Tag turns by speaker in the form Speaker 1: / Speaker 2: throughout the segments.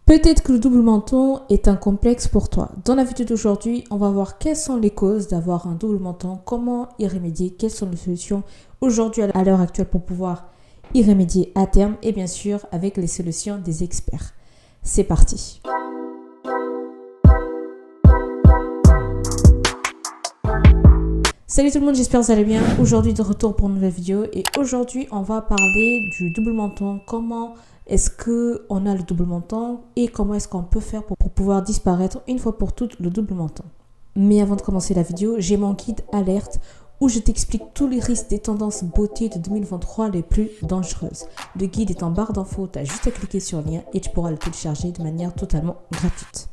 Speaker 1: Peut-être que le double menton est un complexe pour toi. Dans la vidéo d'aujourd'hui, on va voir quelles sont les causes d'avoir un double menton, comment y remédier, quelles sont les solutions aujourd'hui à l'heure actuelle pour pouvoir y remédier à terme et bien sûr avec les solutions des experts. C'est parti. Salut tout le monde, j'espère que vous allez bien. Aujourd'hui de retour pour une nouvelle vidéo et aujourd'hui on va parler du double menton. Comment est-ce qu'on a le double menton et comment est-ce qu'on peut faire pour pouvoir disparaître une fois pour toutes le double menton. Mais avant de commencer la vidéo, j'ai mon guide alerte où je t'explique tous les risques des tendances beauté de 2023 les plus dangereuses. Le guide est en barre d'infos, tu as juste à cliquer sur le lien et tu pourras le télécharger de manière totalement gratuite.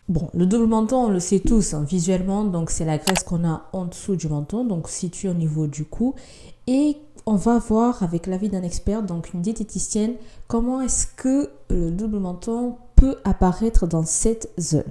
Speaker 1: Bon, le double menton, on le sait tous visuellement, donc c'est la graisse qu'on a en dessous du menton, donc située au niveau du cou. Et on va voir avec l'avis d'un expert, donc une diététicienne, comment est-ce que le double menton peut apparaître dans cette zone.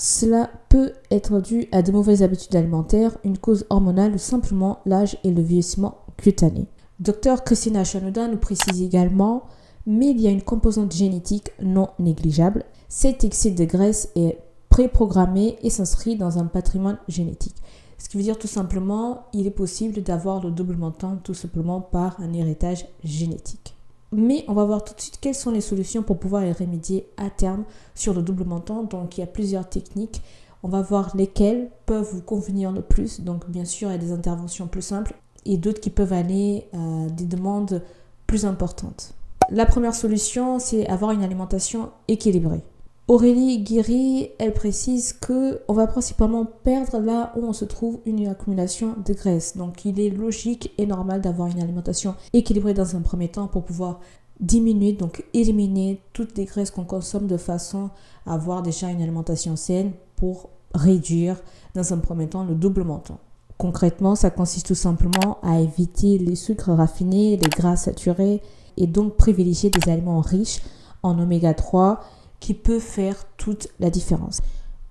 Speaker 1: Cela peut être dû à de mauvaises habitudes alimentaires, une cause hormonale ou simplement l'âge et le vieillissement cutané. Dr Christina Chanuda nous précise également, mais il y a une composante génétique non négligeable. Cet excès de graisse est préprogrammé et s'inscrit dans un patrimoine génétique. Ce qui veut dire tout simplement, il est possible d'avoir le double menton tout simplement par un héritage génétique. Mais on va voir tout de suite quelles sont les solutions pour pouvoir y remédier à terme sur le double menton. Donc il y a plusieurs techniques. On va voir lesquelles peuvent vous convenir le plus. Donc bien sûr, il y a des interventions plus simples et d'autres qui peuvent aller à des demandes plus importantes. La première solution, c'est avoir une alimentation équilibrée. Aurélie Guéry, elle précise qu'on va principalement perdre là où on se trouve une accumulation de graisse. Donc il est logique et normal d'avoir une alimentation équilibrée dans un premier temps pour pouvoir diminuer, donc éliminer toutes les graisses qu'on consomme de façon à avoir déjà une alimentation saine pour réduire dans un premier temps le double menton. Concrètement, ça consiste tout simplement à éviter les sucres raffinés, les gras saturés et donc privilégier des aliments riches en oméga 3 qui peut faire toute la différence.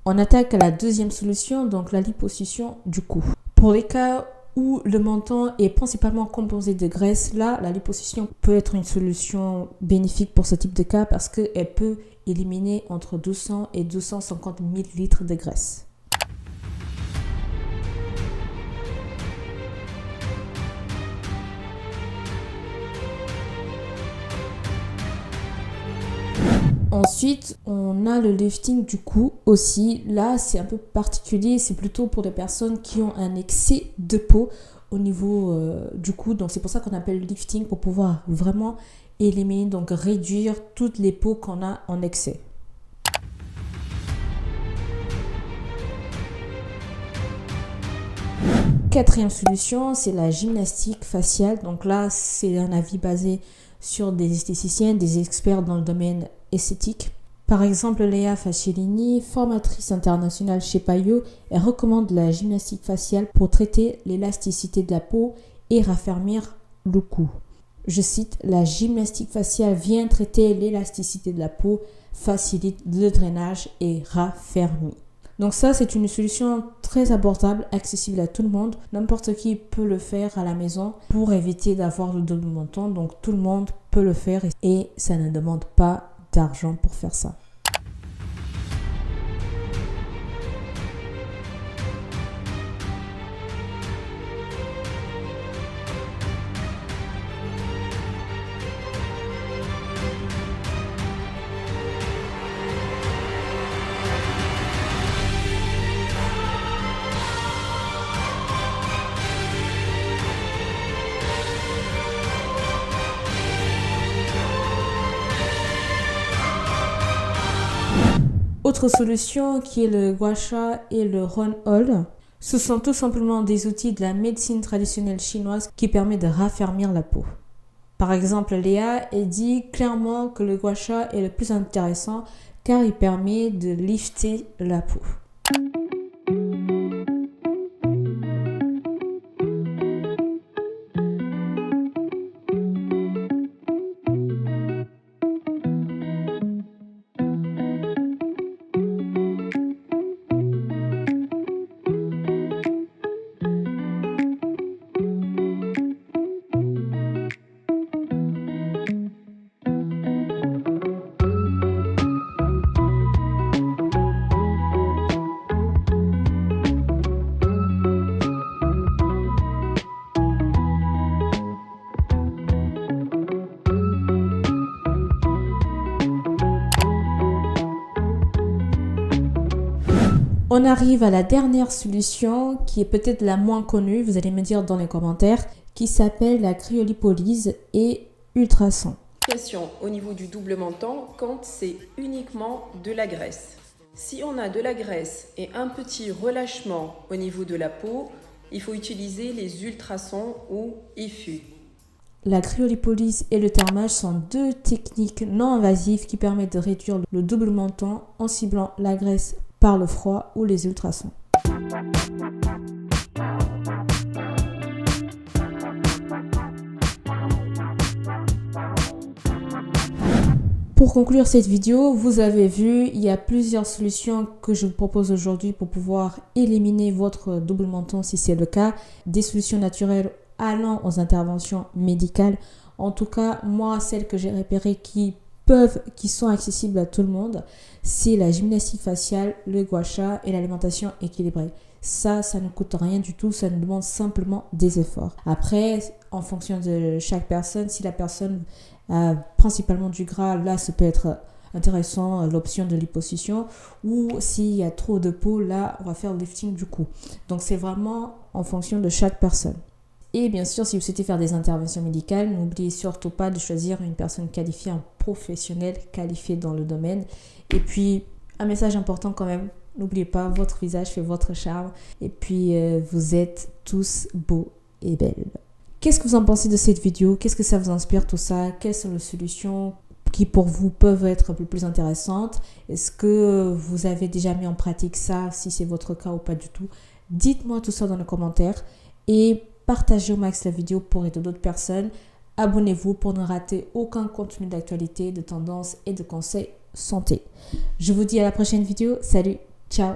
Speaker 1: On attaque à la deuxième solution, donc la liposuction du cou. Pour les cas où le menton est principalement composé de graisse, là, la liposuction peut être une solution bénéfique pour ce type de cas parce qu'elle peut éliminer entre 200 et 250 ml de graisse. Ensuite, on a le lifting du cou aussi. Là, c'est un peu particulier. C'est plutôt pour des personnes qui ont un excès de peau au niveau du cou. Donc, c'est pour ça qu'on appelle le lifting pour pouvoir vraiment éliminer, donc réduire toutes les peaux qu'on a en excès. Quatrième solution, c'est la gymnastique faciale. Donc là, c'est un avis basé sur des esthéticiennes, des experts dans le domaine esthétique. Par exemple, Léa Facellini, formatrice internationale chez Payot, elle recommande la gymnastique faciale pour traiter l'élasticité de la peau et raffermir le cou. Je cite, la gymnastique faciale vient traiter l'élasticité de la peau, facilite le drainage et raffermit. Donc ça, c'est une solution très abordable, accessible à tout le monde. N'importe qui peut le faire à la maison pour éviter d'avoir le double menton. Donc tout le monde peut le faire et ça ne demande pas d'argent pour faire ça. Autre solution qui est le gua sha et le ron hol. Ce sont tout simplement des outils de la médecine traditionnelle chinoise qui permettent de raffermir la peau. Par exemple, Léa dit clairement que le gua sha est le plus intéressant car il permet de lifter la peau. On arrive à la dernière solution qui est peut-être la moins connue, vous allez me dire dans les commentaires, qui s'appelle la cryolipolyse et ultrasons.
Speaker 2: Au niveau du double menton quand c'est uniquement de la graisse. Si on a de la graisse et un petit relâchement au niveau de la peau, il faut utiliser les ultrasons ou IFU.
Speaker 1: La cryolipolyse et le thermage sont deux techniques non invasives qui permettent de réduire le double menton en ciblant la graisse par le froid ou les ultrasons. Pour conclure cette vidéo, vous avez vu, il y a plusieurs solutions que je vous propose aujourd'hui pour pouvoir éliminer votre double menton si c'est le cas. Des solutions naturelles allant aux interventions médicales. En tout cas, moi, celles que j'ai repérées qui sont accessibles à tout le monde, c'est la gymnastique faciale, le gua sha et l'alimentation équilibrée. Ça ne coûte rien du tout, ça nous demande simplement des efforts. Après, en fonction de chaque personne, si la personne a principalement du gras, là, ça peut être intéressant, l'option de liposuction, ou s'il y a trop de peau, là, on va faire le lifting du cou. Donc, c'est vraiment en fonction de chaque personne. Et bien sûr, si vous souhaitez faire des interventions médicales, n'oubliez surtout pas de choisir une personne qualifiée, un professionnel qualifié dans le domaine. Et puis, un message important quand même, n'oubliez pas, votre visage fait votre charme. Et puis, vous êtes tous beaux et belles. Qu'est-ce que vous en pensez de cette vidéo? Qu'est-ce que ça vous inspire tout ça? Quelles sont les solutions qui pour vous peuvent être un peu plus intéressantes? Est-ce que vous avez déjà mis en pratique ça, si c'est votre cas ou pas du tout? Dites-moi tout ça dans les commentaires et partagez au max la vidéo pour aider d'autres personnes. Abonnez-vous pour ne rater aucun contenu d'actualité, de tendance et de conseils santé. Je vous dis à la prochaine vidéo. Salut, ciao!